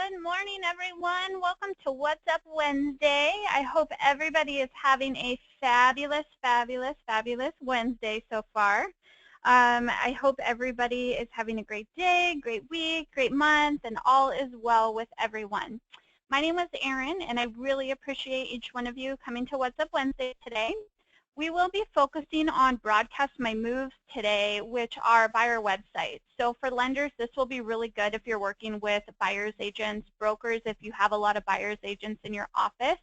Good morning, everyone. Welcome to What's Up Wednesday. I hope everybody is having a fabulous, fabulous, fabulous Wednesday so far. I hope everybody is having a great day, great week, great month, and all is well with everyone. My name is Erin, and I really appreciate each one of you coming to What's Up Wednesday today. We will be focusing on Broadcast My Moves today, which are buyer websites. So for lenders, this will be really good if you're working with buyer's agents, brokers, if you have a lot of buyer's agents in your office.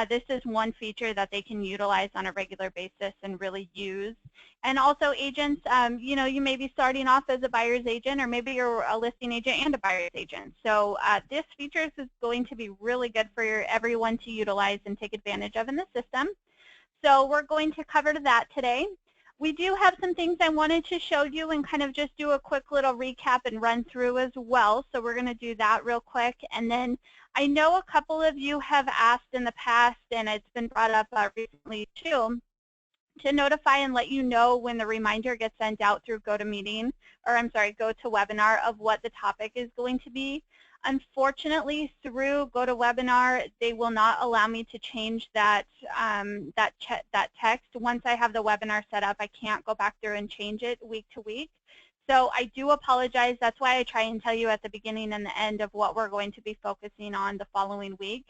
This is one feature that they can utilize on a regular basis and really use. And also agents, you may be starting off as a buyer's agent, or maybe you're a listing agent and a buyer's agent. So this feature is going to be really good for everyone to utilize and take advantage of in the system. So we're going to cover that today. We do have some things I wanted to show you and kind of just do a quick little recap and run through as well. So we're going to do that real quick. And then I know a couple of you have asked in the past, and it's been brought up recently too, to notify and let you know when the reminder gets sent out through GoToMeeting, or I'm sorry, GoToWebinar, of what the topic is going to be. Unfortunately, through GoToWebinar, they will not allow me to change that text. Once I have the webinar set up, I can't go back through and change it week to week. So I do apologize. That's why I try and tell you at the beginning and the end of what we're going to be focusing on the following week.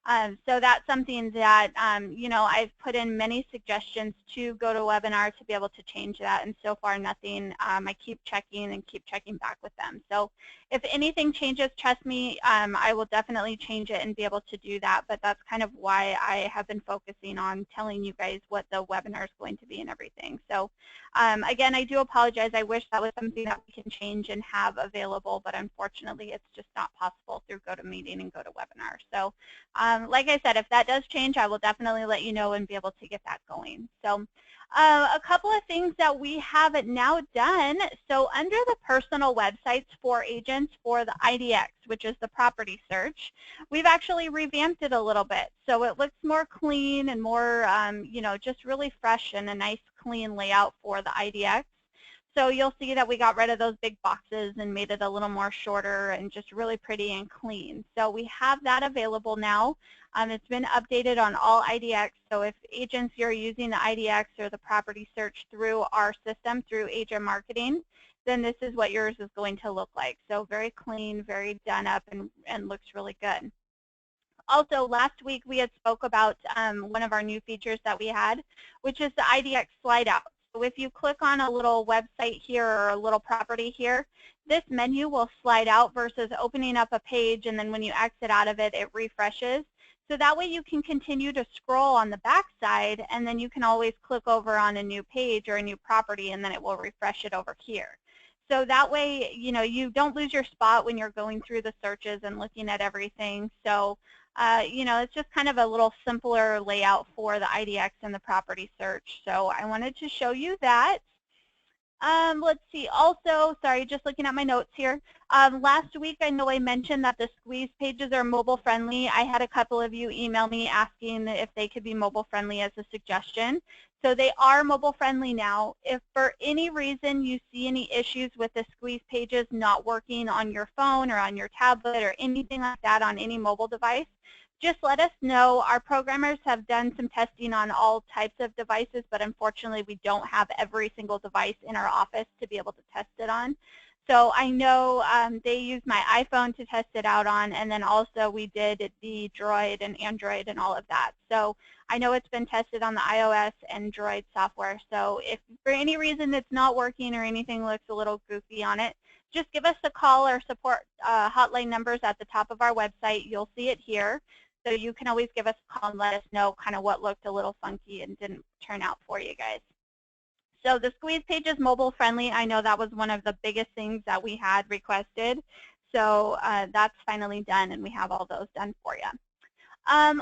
So that's something that, I've put in many suggestions to GoToWebinar to be able to change that, and so far nothing. I keep checking and keep checking back with them. So if anything changes, trust me, I will definitely change it and be able to do that, but that's kind of why I have been focusing on telling you guys what the webinar is going to be and everything. So again, I do apologize. I wish that was something that we can change and have available, but unfortunately it's just not possible through GoToMeeting and GoToWebinar. So like I said, if that does change, I will definitely let you know and be able to get that going. So a couple of things that we have now done. So under the personal websites for agents for the IDX, which is the property search, we've actually revamped it a little bit. So it looks more clean and more, just really fresh and a nice clean layout for the IDX. So you'll see that we got rid of those big boxes and made it a little more shorter and just really pretty and clean. So we have that available now. It's been updated on all IDX. So if agents are using the IDX or the property search through our system, through Agent Marketing, then this is what yours is going to look like. So very clean, very done up, and looks really good. Also, last week we had spoke about one of our new features that we had, which is the IDX slide out. So if you click on a little website here or a little property here, this menu will slide out versus opening up a page, and then when you exit out of it, it refreshes. So that way you can continue to scroll on the back side, and then you can always click over on a new page or a new property, and then it will refresh it over here. So that way, you don't lose your spot when you're going through the searches and looking at everything. So it's just kind of a little simpler layout for the IDX and the property search. So I wanted to show you that. Let's see. Also, sorry, just looking at my notes here. Last week, I know I mentioned that the squeeze pages are mobile friendly. I had a couple of you email me asking if they could be mobile friendly as a suggestion. So they are mobile friendly now. If for any reason you see any issues with the squeeze pages not working on your phone or on your tablet or anything like that on any mobile device, just let us know. Our programmers have done some testing on all types of devices, but unfortunately we don't have every single device in our office to be able to test it on. So I know they used my iPhone to test it out on, and then also we did the Droid and Android and all of that. So I know it's been tested on the iOS and Droid software. So if for any reason it's not working or anything looks a little goofy on it, just give us a call. Or support hotline numbers at the top of our website. You'll see it here. So you can always give us a call and let us know kind of what looked a little funky and didn't turn out for you guys. So the squeeze page is mobile friendly. I know that was one of the biggest things that we had requested. So that's finally done, and we have all those done for you.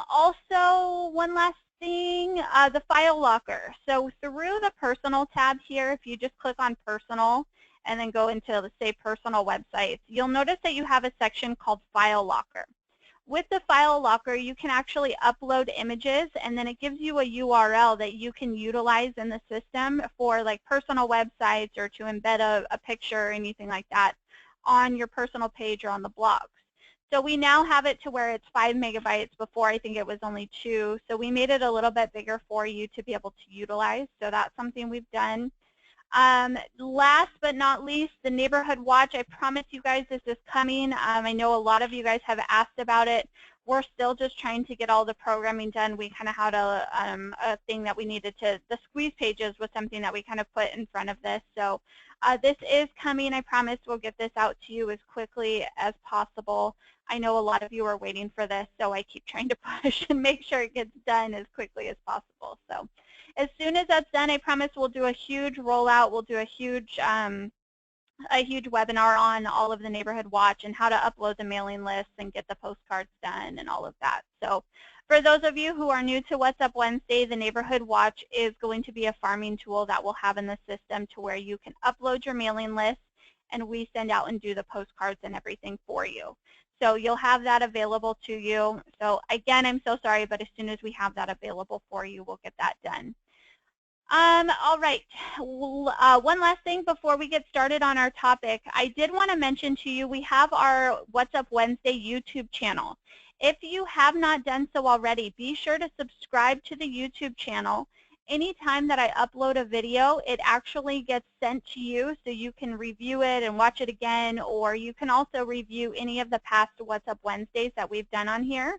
Also, one last thing, the file locker. So through the personal tab here, if you just click on personal and then go into, let's say, personal websites, you'll notice that you have a section called file locker. With the file locker, you can actually upload images, and then it gives you a URL that you can utilize in the system for like personal websites or to embed a picture or anything like that on your personal page or on the blogs. So we now have it to where it's 5 megabytes. Before, I think it was only 2. So we made it a little bit bigger for you to be able to utilize. So that's something we've done. Last but not least, the Neighborhood Watch. I promise you guys this is coming. I know a lot of you guys have asked about it. We're still just trying to get all the programming done. We kind of had a thing that we needed to, the squeeze pages was something that we kind of put in front of this. So this is coming. I promise we'll get this out to you as quickly as possible. I know a lot of you are waiting for this, so I keep trying to push and make sure it gets done as quickly as possible. So as soon as that's done, I promise we'll do a huge rollout. We'll do a huge webinar on all of the Neighborhood Watch and how to upload the mailing lists and get the postcards done and all of that. So for those of you who are new to What's Up Wednesday, the Neighborhood Watch is going to be a farming tool that we'll have in the system to where you can upload your mailing list and we send out and do the postcards and everything for you. So you'll have that available to you. So again, I'm so sorry, but as soon as we have that available for you, we'll get that done. All right. One last thing before we get started on our topic. I did want to mention to you, we have our What's Up Wednesday YouTube channel. If you have not done so already, be sure to subscribe to the YouTube channel. Anytime that I upload a video, it actually gets sent to you so you can review it and watch it again, or you can also review any of the past What's Up Wednesdays that we've done on here.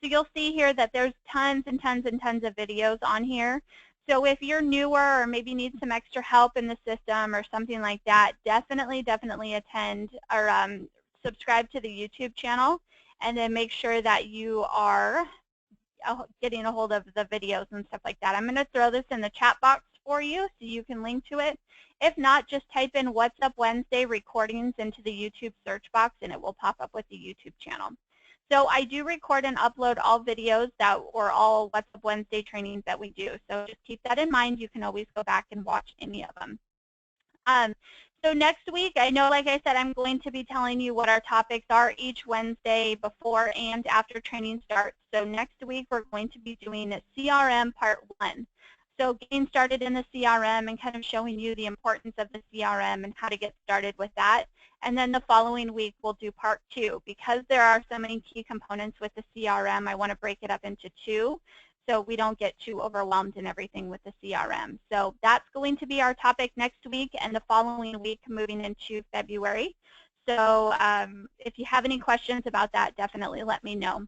So you'll see here that there's tons and tons and tons of videos on here. So if you're newer or maybe need some extra help in the system or something like that, definitely attend or subscribe to the YouTube channel, and then make sure that you are getting a hold of the videos and stuff like that. I'm going to throw this in the chat box for you so you can link to it. If not, just type in What's Up Wednesday recordings into the YouTube search box and it will pop up with the YouTube channel. So I do record and upload all videos or all What's Up Wednesday trainings that we do. So just keep that in mind. You can always go back and watch any of them. So next week, I know, like I said, I'm going to be telling you what our topics are each Wednesday before and after training starts. So next week, we're going to be doing CRM Part 1. So getting started in the CRM and kind of showing you the importance of the CRM and how to get started with that. And then the following week, we'll do Part 2. Because there are so many key components with the CRM, I want to break it up into 2 so we don't get too overwhelmed in everything with the CRM. So that's going to be our topic next week and the following week moving into February. So if you have any questions about that, definitely let me know.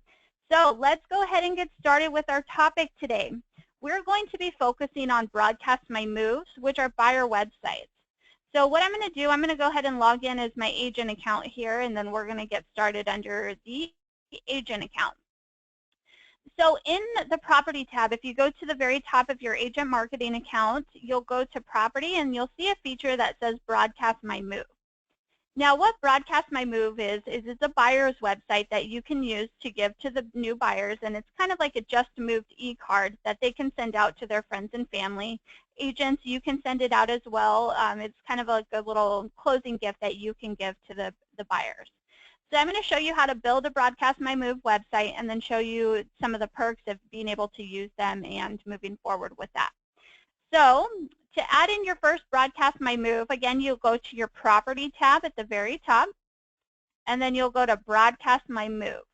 So let's go ahead and get started with our topic today. We're going to be focusing on Broadcast My Moves, which are buyer websites. So what I'm going to do, I'm going to go ahead and log in as my agent account here, and then we're going to get started under the agent account. So in the property tab, if you go to the very top of your agent marketing account, you'll go to property and you'll see a feature that says Broadcast My Move. Now what Broadcast My Move is it's a buyer's website that you can use to give to the new buyers, and it's kind of like a just moved e-card that they can send out to their friends and family. Agents, you can send it out as well. It's kind of like a little closing gift that you can give to the buyers. So I'm going to show you how to build a Broadcast My Move website and then show you some of the perks of being able to use them and moving forward with that. So to add in your first Broadcast My Move, again, you'll go to your property tab at the very top, and then you'll go to Broadcast My Move.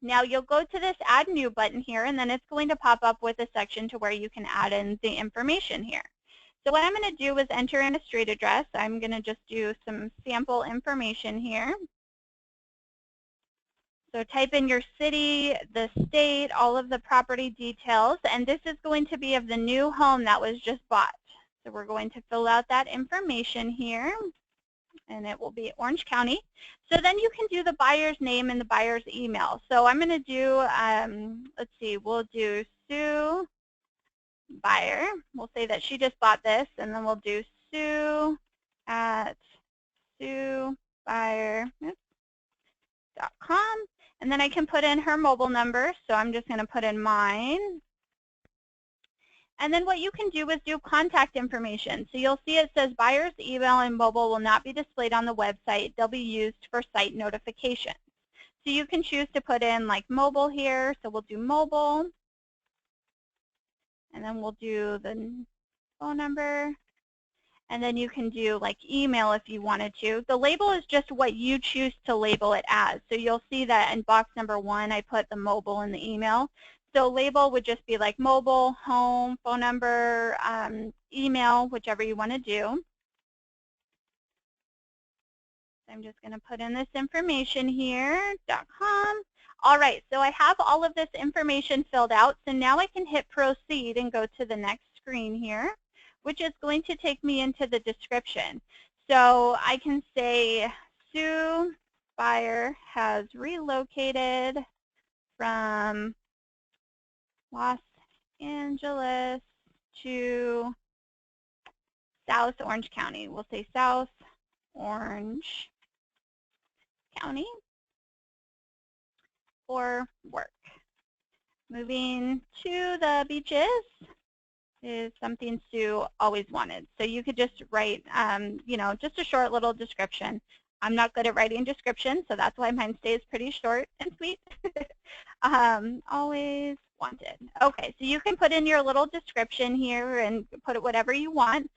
Now you'll go to this Add New button here, and then it's going to pop up with a section to where you can add in the information here. So what I'm going to do is enter in a street address. I'm going to just do some sample information here. So type in your city, the state, all of the property details, and this is going to be of the new home that was just bought. So we're going to fill out that information here, and it will be Orange County. So then you can do the buyer's name and the buyer's email. So I'm going to do, let's see, we'll do Sue Buyer. We'll say that she just bought this, and then we'll do Sue at SueBuyer.com. And then I can put in her mobile number, so I'm just going to put in mine. And then what you can do is do contact information. So you'll see it says buyer's email and mobile will not be displayed on the website. They'll be used for site notifications. So you can choose to put in like mobile here. So we'll do mobile. And then we'll do the phone number. And then you can do like email if you wanted to. The label is just what you choose to label it as. So you'll see that in box number 1, I put the mobile and the email. So label would just be like mobile, home, phone number, email, whichever you want to do. I'm just going to put in this information here, .com. All right, so I have all of this information filled out. So now I can hit proceed and go to the next screen here, which is going to take me into the description. So I can say Sue buyer has relocated from Los Angeles to South Orange County. We'll say South Orange County for work. Moving to the beaches is something Sue always wanted. So you could just write, you know, just a short little description. I'm not good at writing descriptions, so that's why mine stays pretty short and sweet. Always wanted. Okay, so you can put in your little description here and put it whatever you want.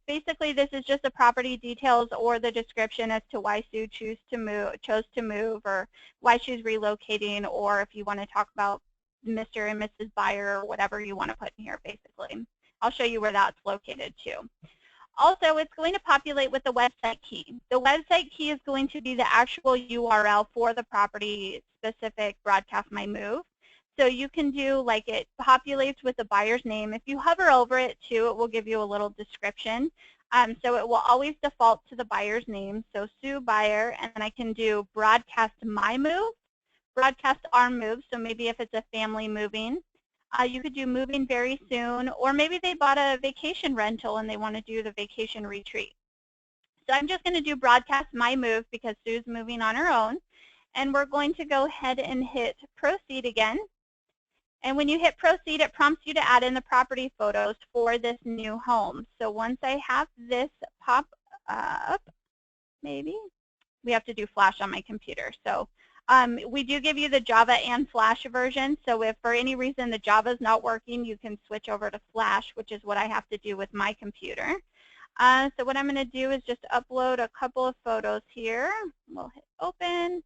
Basically, this is just the property details or the description as to why Sue chose to move, or why she's relocating, or if you want to talk about Mr. and Mrs. Buyer, or whatever you want to put in here, basically. I'll show you where that's located too. Also, it's going to populate with the website key. The website key is going to be the actual URL for the property-specific Broadcast My Move. So you can do like it populates with the buyer's name. If you hover over it too, it will give you a little description. So it will always default to the buyer's name. So Sue Buyer, and then I can do Broadcast My Move, Broadcast Our Move. So maybe if it's a family moving. You could do moving very soon, or maybe they bought a vacation rental and they want to do the vacation retreat. So I'm just going to do Broadcast My Move because Sue's moving on her own. And we're going to go ahead and hit Proceed again. And when you hit Proceed, it prompts you to add in the property photos for this new home. So once I have this pop up, maybe, we have to do Flash on my computer. So we do give you the Java and Flash version, so if for any reason the Java is not working, you can switch over to Flash, which is what I have to do with my computer. So what I'm going to do is just upload a couple of photos here. We'll hit Open.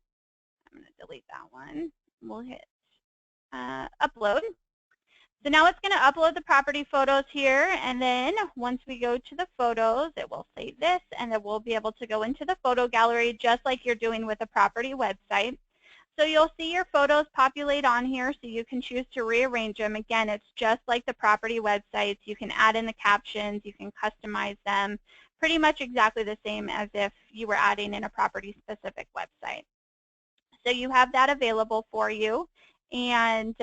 I'm going to delete that one. We'll hit Upload. So now it's going to upload the property photos here, and then once we go to the photos, it will say this, and then we'll be able to go into the photo gallery just like you're doing with a property website. So you'll see your photos populate on here, so you can choose to rearrange them. Again, it's just like the property websites. You can add in the captions, you can customize them, pretty much exactly the same as if you were adding in a property-specific website. So you have that available for you, and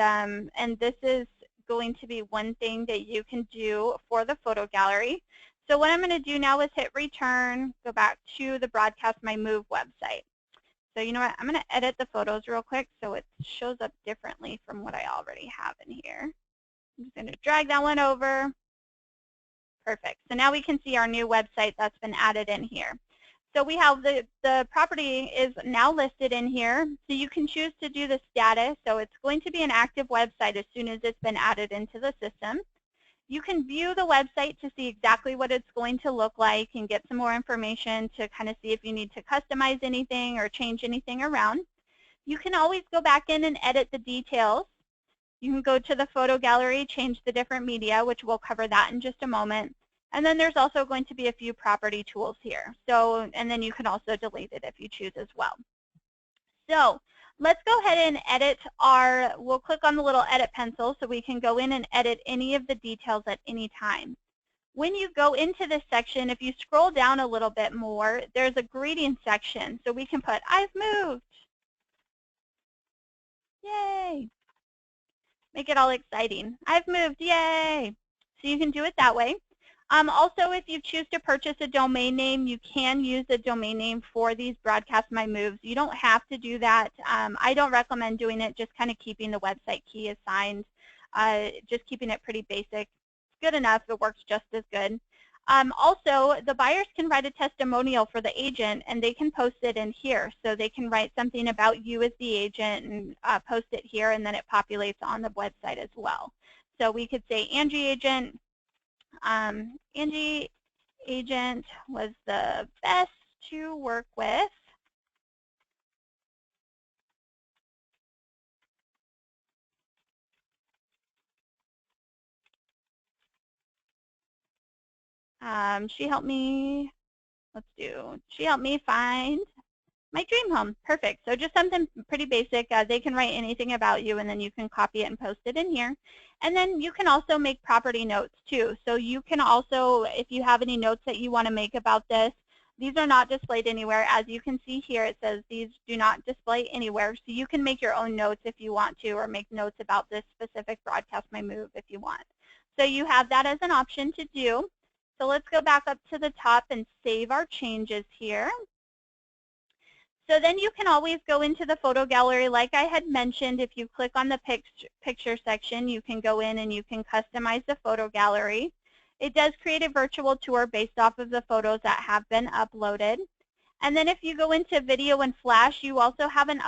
this is going to be one thing that you can do for the photo gallery. So what I'm going to do now is hit Return, go back to the Broadcast My Move website. So you know what, I'm going to edit the photos real quick so it shows up differently from what I already have in here. I'm just going to drag that one over. Perfect. So now we can see our new website that's been added in here. So we have the property is now listed in here. So you can choose to do the status. So it's going to be an active website as soon as it's been added into the system. You can view the website to see exactly what it's going to look like and get some more information to kind of see if you need to customize anything or change anything around. You can always go back in and edit the details. You can go to the photo gallery, change the different media, which we'll cover that in just a moment. And then there's also going to be a few property tools here. So, and then you can also delete it if you choose as well. So let's go ahead and edit we'll click on the little edit pencil so we can go in and edit any of the details at any time. When you go into this section, if you scroll down a little bit more, there's a greeting section. So we can put, I've moved. Yay. Make it all exciting. I've moved, yay. So you can do it that way. Also, if you choose to purchase a domain name, you can use a domain name for these Broadcast My Moves. You don't have to do that. I don't recommend doing it, just kind of keeping the website key assigned, just keeping it pretty basic. It's good enough. It works just as good. Also, the buyers can write a testimonial for the agent, and they can post it in here. So they can write something about you as the agent and post it here, and then it populates on the website as well. So we could say, Angie Agent, Angie agent was the best to work with. She helped me, she helped me find my dream home. Perfect. So just something pretty basic. They can write anything about you, and then you can copy it and post it in here. And then you can also make property notes too. So you can also, if you have any notes that you want to make about this, these are not displayed anywhere. As you can see here, it says these do not display anywhere. So you can make your own notes if you want to, or make notes about this specific Broadcast My Move if you want. So you have that as an option to do. So let's go back up to the top and save our changes here. So then you can always go into the photo gallery. Like I had mentioned, if you click on the picture section, you can go in and you can customize the photo gallery. It does create a virtual tour based off of the photos that have been uploaded. And then if you go into video and flash, you also have an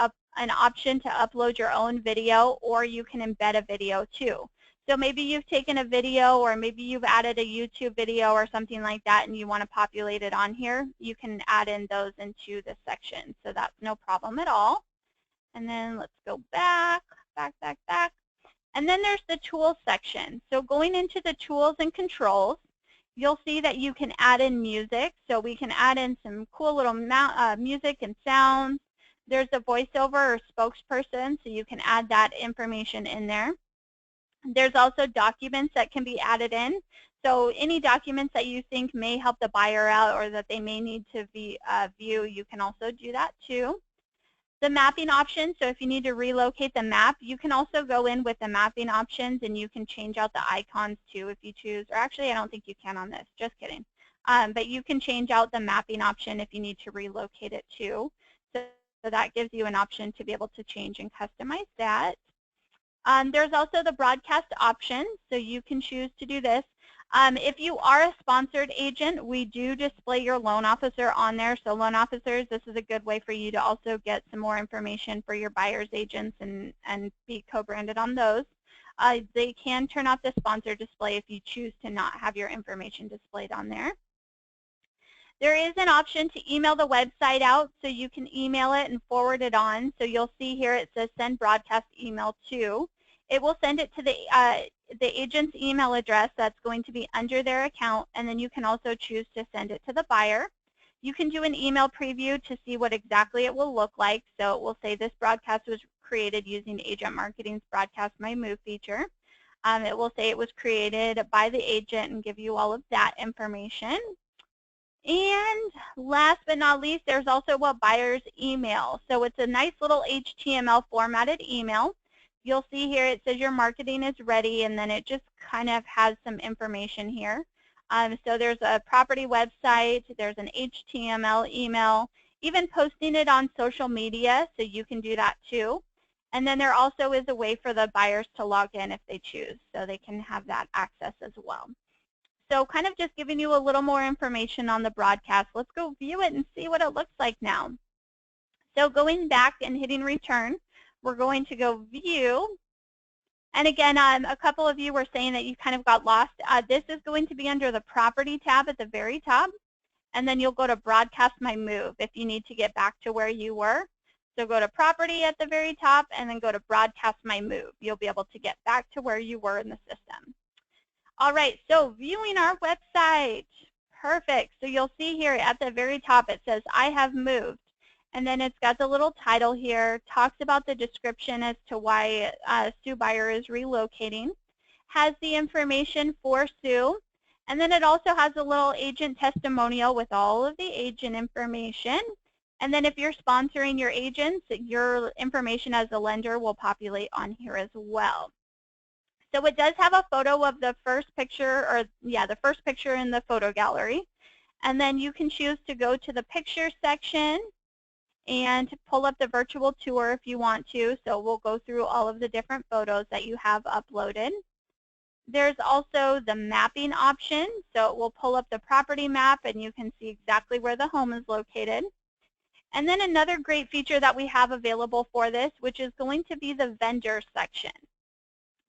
option to upload your own video, or you can embed a video too. So maybe you've taken a video, or maybe you've added a YouTube video or something like that, and you want to populate it on here. You can add in those into this section. So that's no problem at all. And then let's go back. And then there's the tools section. So going into the tools and controls, you'll see that you can add in music. So we can add in some cool little music and sounds. There's a voiceover or spokesperson, so you can add that information in there. There's also documents that can be added in. So any documents that you think may help the buyer out or that they may need to view, you can also do that too. The mapping option, so if you need to relocate the map, you can also go in with the mapping options and you can change out the icons too if you choose. Or actually, I don't think you can on this, just kidding. But you can change out the mapping option if you need to relocate it too. So that gives you an option to be able to change and customize that. There's also the broadcast option, so you can choose to do this. If you are a sponsored agent, we do display your loan officer on there. So loan officers, this is a good way for you to also get some more information for your buyer's agents and be co-branded on those. They can turn off the sponsor display if you choose to not have your information displayed on there. There is an option to email the website out, so you can email it and forward it on. So you'll see here it says send broadcast email to. It will send it to the agent's email address that's going to be under their account, and then you can also choose to send it to the buyer. You can do an email preview to see what exactly it will look like. So it will say this broadcast was created using Agent Marketing's Broadcast My Move feature. It will say it was created by the agent and give you all of that information. And last but not least, there's also a buyer's email. So it's a nice little HTML formatted email. You'll see here it says your marketing is ready, and then it just kind of has some information here. So there's a property website, there's an HTML email, even posting it on social media, so you can do that too. And then there also is a way for the buyers to log in if they choose, so they can have that access as well. So kind of just giving you a little more information on the broadcast. Let's go view it and see what it looks like now. So going back and hitting return, we're going to go view. And again, a couple of you were saying that you kind of got lost. This is going to be under the property tab at the very top. And then you'll go to broadcast my move if you need to get back to where you were. So go to property at the very top and then go to broadcast my move. You'll be able to get back to where you were in the system. All right, so viewing our website. Perfect. So you'll see here at the very top it says I have moved. And then it's got the little title here, talks about the description as to why Sue Buyer is relocating, has the information for Sue, and then it also has a little agent testimonial with all of the agent information. And then if you're sponsoring your agents, your information as a lender will populate on here as well. So it does have a photo of the first picture, or yeah, the first picture in the photo gallery. And then you can choose to go to the picture section and pull up the virtual tour if you want to. So we'll go through all of the different photos that you have uploaded. There's also the mapping option. So it will pull up the property map and you can see exactly where the home is located. And then another great feature that we have available for this, which is going to be the vendor section.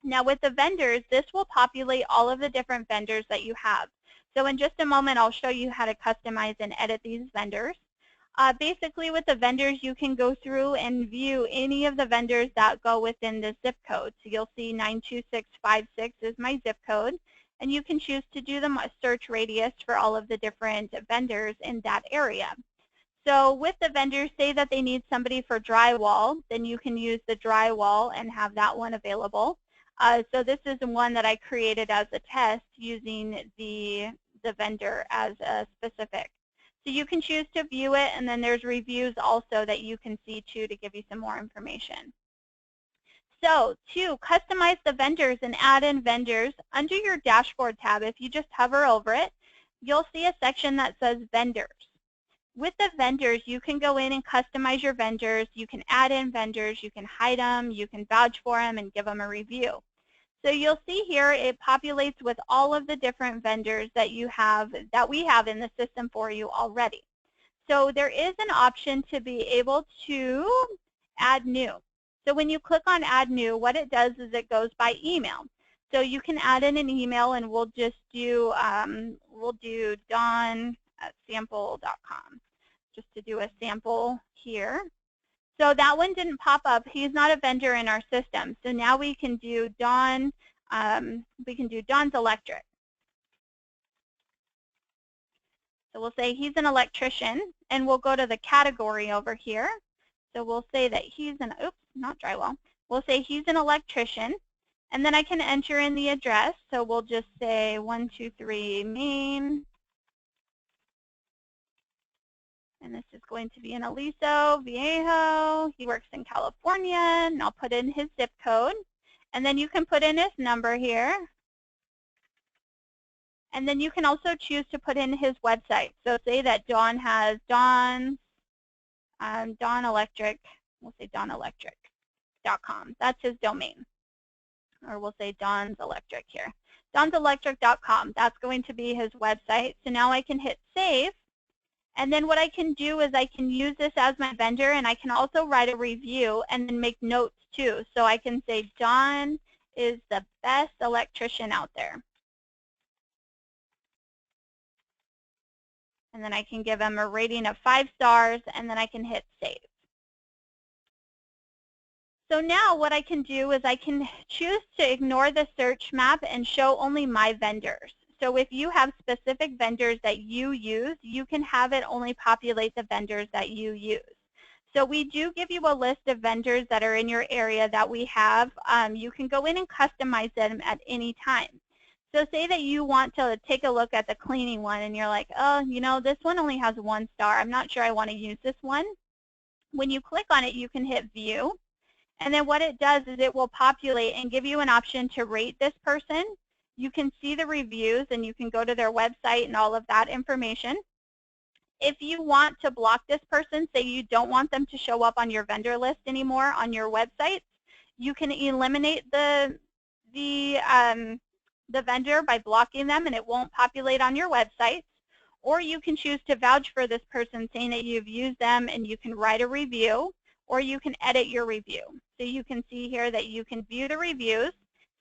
Now with the vendors, this will populate all of the different vendors that you have. So in just a moment, I'll show you how to customize and edit these vendors. Basically, with the vendors, you can go through and view any of the vendors that go within the zip code. So you'll see 92656 is my zip code, and you can choose to do the search radius for all of the different vendors in that area. So with the vendors, say that they need somebody for drywall, then you can use the drywall and have that one available. So this is one that I created as a test using the vendor as a specific. So you can choose to view it, and then there's reviews also that you can see too to give you some more information. So to customize the vendors and add in vendors, under your dashboard tab, if you just hover over it, you'll see a section that says vendors. With the vendors, you can go in and customize your vendors. You can add in vendors. You can hide them. You can vouch for them and give them a review. So you'll see here it populates with all of the different vendors that you have, that we have in the system for you already. So there is an option to be able to add new. So when you click on add new, what it does is it goes by email. So you can add in an email, and we'll just do Don@sample.com, just to do a sample here. So that one didn't pop up. He's not a vendor in our system. So now we can do Don. We can do Don's Electric. So we'll say he's an electrician, and we'll go to the category over here. So we'll say that he's an, oops, not drywall. We'll say he's an electrician, and then I can enter in the address. So we'll just say 123 Main. And this is going to be in Aliso Viejo. He works in California, and I'll put in his zip code. And then you can put in his number here. And then you can also choose to put in his website. So say that Don has Don Electric. We'll say donelectric.com. That's his domain. Or we'll say Don's Electric here. Don'selectric.com. That's going to be his website. So now I can hit save. And then what I can do is I can use this as my vendor, and I can also write a review and then make notes too. So I can say Don is the best electrician out there. And then I can give him a rating of 5 stars, and then I can hit save. So now what I can do is I can choose to ignore the search map and show only my vendors. So if you have specific vendors that you use, you can have it only populate the vendors that you use. So we do give you a list of vendors that are in your area that we have. You can go in and customize them at any time. So say that you want to take a look at the cleaning one, and you're like, oh, you know, this one only has 1 star. I'm not sure I want to use this one. When you click on it, you can hit view. And then what it does is it will populate and give you an option to rate this person. You can see the reviews, and you can go to their website and all of that information. If you want to block this person, say you don't want them to show up on your vendor list anymore on your website, you can eliminate the vendor by blocking them, and it won't populate on your website. Or you can choose to vouch for this person, saying that you've used them, and you can write a review, or you can edit your review. So you can see here that you can view the reviews,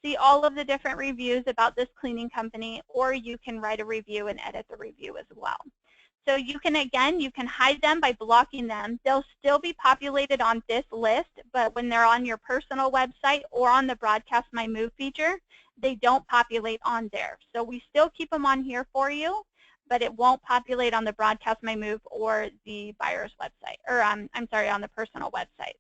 see all of the different reviews about this cleaning company, or you can write a review and edit the review as well. So you can, again, you can hide them by blocking them. They'll still be populated on this list, but when they're on your personal website or on the Broadcast My Move feature, they don't populate on there. So we still keep them on here for you, but it won't populate on the Broadcast My Move or the buyer's website, or I'm sorry, on the personal website.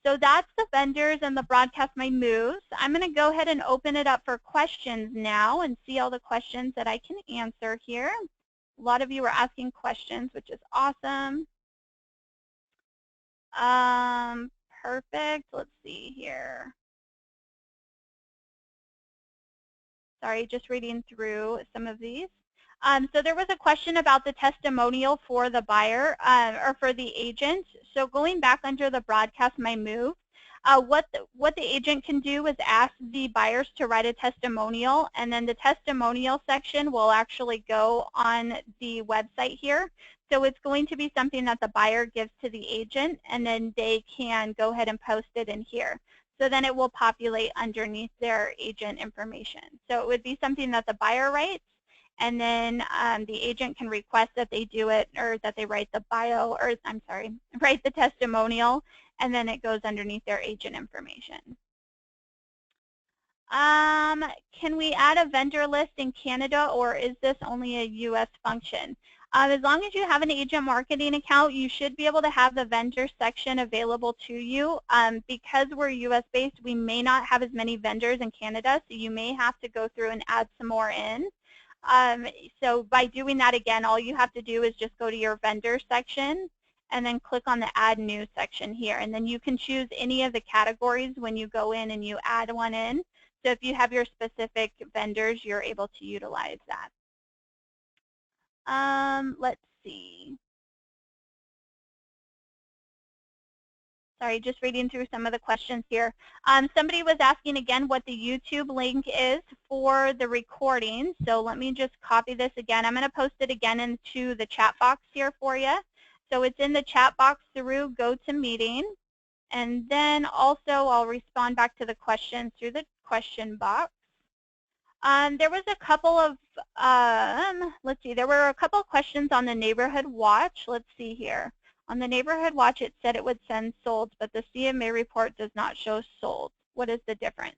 So that's the vendors and the Broadcast My Moves. I'm going to go ahead and open it up for questions now and see all the questions that I can answer here. A lot of you are asking questions, which is awesome. Perfect. Let's see here. Sorry, just reading through some of these. So there was a question about the testimonial for the buyer or for the agent. So going back under the Broadcast My Move, what the agent can do is ask the buyers to write a testimonial, and then the testimonial section will actually go on the website here. So it's going to be something that the buyer gives to the agent, and then they can go ahead and post it in here. So then it will populate underneath their agent information. So it would be something that the buyer writes, and then the agent can request that they do it, or that they write the bio, or I'm sorry, write the testimonial, and then it goes underneath their agent information. Can we add a vendor list in Canada, or is this only a U.S. function? As long as you have an agent marketing account, you should be able to have the vendor section available to you. Because we're U.S. based, we may not have as many vendors in Canada, so you may have to go through and add some more in. So by doing that, again, all you have to do is just go to your vendor section and then click on the add new section here. And then you can choose any of the categories when you go in and you add one in. So if you have your specific vendors, you're able to utilize that. Let's see. Sorry, just reading through some of the questions here. Somebody was asking again what the YouTube link is for the recording. So let me just copy this again. I'm going to post it again into the chat box here for you. So it's in the chat box through GoToMeeting. And then also I'll respond back to the questions through the question box. There was a couple of, let's see, there were a couple of questions on the Neighborhood Watch. Let's see here. On the Neighborhood Watch, it said it would send sold, but the CMA report does not show sold. What is the difference?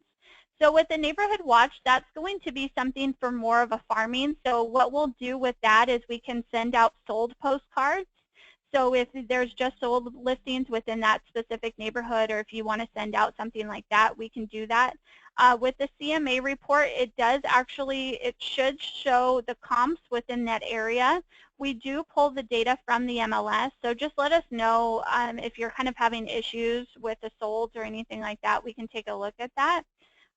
So with the Neighborhood Watch, that's going to be something for more of a farming. So what we'll do with that is we can send out sold postcards. So if there's just sold listings within that specific neighborhood, or if you want to send out something like that, we can do that. With the CMA report, it does actually, it should show the comps within that area. We do pull the data from the MLS, so just let us know if you're kind of having issues with the solds or anything like that. We can take a look at that.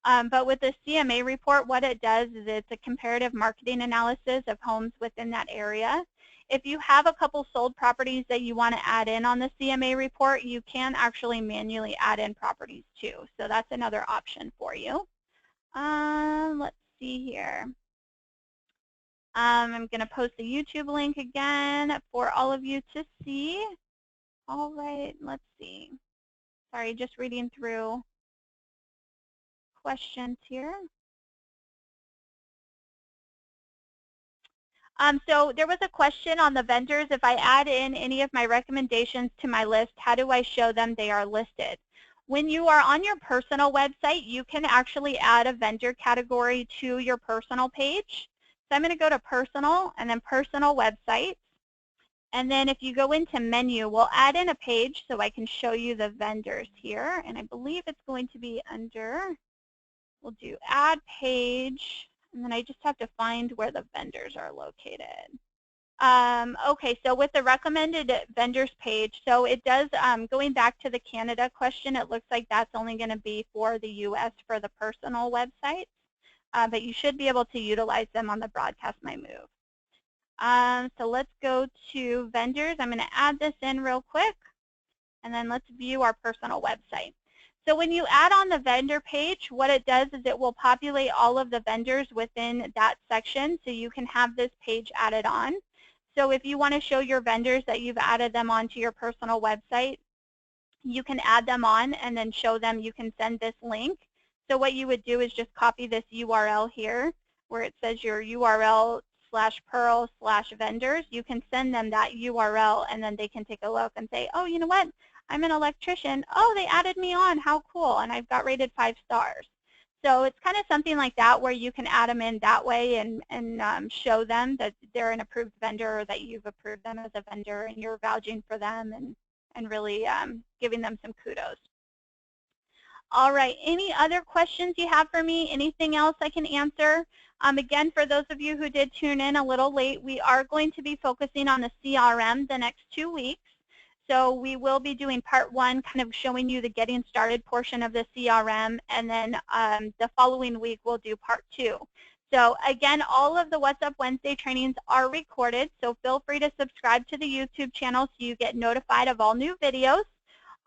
But with the CMA report, what it does is it's a comparative marketing analysis of homes within that area. If you have a couple sold properties that you want to add in on the CMA report, you can actually manually add in properties too. So that's another option for you. Let's see here. I'm going to post the YouTube link again for all of you to see. All right, let's see. Sorry, just reading through questions here. So there was a question on the vendors. If I add in any of my recommendations to my list, how do I show them they are listed? When you are on your personal website, you can actually add a vendor category to your personal page. So I'm going to go to personal and then personal websites. And then if you go into menu, we'll add in a page so I can show you the vendors here. And I believe it's going to be under, we'll do add page. And then I just have to find where the vendors are located. Okay, so with the recommended vendors page, so it does, going back to the Canada question, it looks like that's only going to be for the U.S. for the personal websites, but you should be able to utilize them on the Broadcast My Move. So let's go to vendors. I'm going to add this in real quick, and then let's view our personal website. So when you add on the vendor page, what it does is it will populate all of the vendors within that section, so you can have this page added on. So if you want to show your vendors that you've added them onto your personal website, you can add them on and then show them. You can send this link. So what you would do is just copy this URL here where it says your URL /Pearl/vendors. You can send them that URL, and then they can take a look and say, oh, you know what? I'm an electrician. Oh, they added me on. How cool. And I've got rated 5 stars. So it's kind of something like that where you can add them in that way and show them that they're an approved vendor, or that you've approved them as a vendor and you're vouching for them and really giving them some kudos. All right, any other questions you have for me? Anything else I can answer? Again, for those of you who did tune in a little late, we are going to be focusing on the CRM the next 2 weeks. So we will be doing part 1, kind of showing you the getting started portion of the CRM, and then the following week we'll do part 2. So again, all of the What's Up Wednesday trainings are recorded, so feel free to subscribe to the YouTube channel so you get notified of all new videos.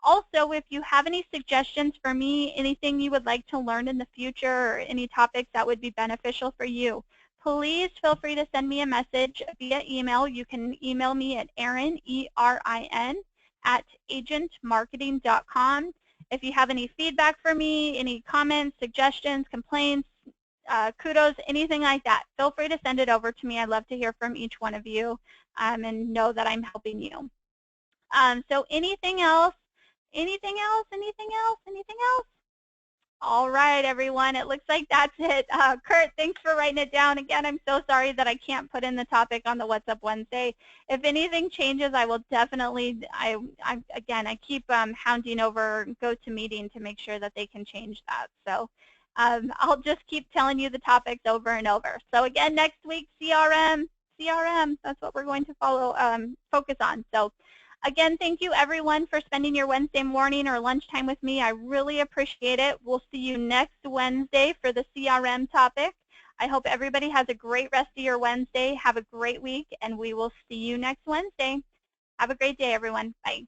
Also, if you have any suggestions for me, anything you would like to learn in the future, or any topics that would be beneficial for you, please feel free to send me a message via email. You can email me at Erin, E-R-I-N, @agentmarketing.com. If you have any feedback for me, any comments, suggestions, complaints, kudos, anything like that, feel free to send it over to me. I'd love to hear from each one of you and know that I'm helping you. So anything else? Anything else? Anything else? Anything else? All right, everyone. It looks like that's it. Kurt, thanks for writing it down. Again, I'm so sorry that I can't put in the topic on the What's Up Wednesday. If anything changes, I will definitely, again, I keep hounding over GoToMeeting to make sure that they can change that. So I'll just keep telling you the topics over and over. So again, next week, CRM, that's what we're going to focus on. So again, thank you everyone for spending your Wednesday morning or lunchtime with me. I really appreciate it. We'll see you next Wednesday for the CRM topic. I hope everybody has a great rest of your Wednesday. Have a great week, and we will see you next Wednesday. Have a great day, everyone. Bye.